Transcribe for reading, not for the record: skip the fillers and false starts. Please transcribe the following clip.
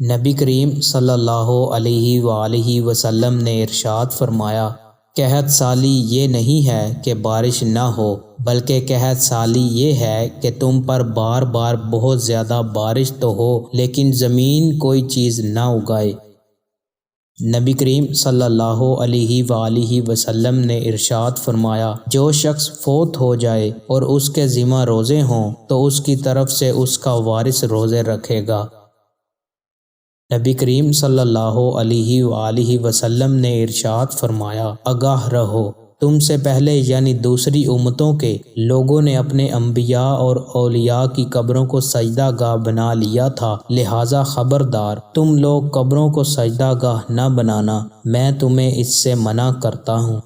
نبی کریم صلی اللہ علیہ وآلہ وسلم نے ارشاد فرمایا، قحط سالی یہ نہیں ہے کہ بارش نہ ہو، بلکہ قحط سالی یہ ہے کہ تم پر بار بار بہت زیادہ بارش تو ہو لیکن زمین کوئی چیز نہ اگائے۔ نبی کریم صلی اللہ علیہ وآلہ وسلم نے ارشاد فرمایا، جو شخص فوت ہو جائے اور اس کے ذمہ روزے ہوں تو اس کی طرف سے اس کا وارث روزے رکھے گا۔ نبی کریم صلی اللہ علیہ وآلہ وسلم نے ارشاد فرمایا، آگاہ رہو، تم سے پہلے یعنی دوسری امتوں کے لوگوں نے اپنے انبیاء اور اولیاء کی قبروں کو سجدہ گاہ بنا لیا تھا، لہٰذا خبردار، تم لوگ قبروں کو سجدہ گاہ نہ بنانا، میں تمہیں اس سے منع کرتا ہوں۔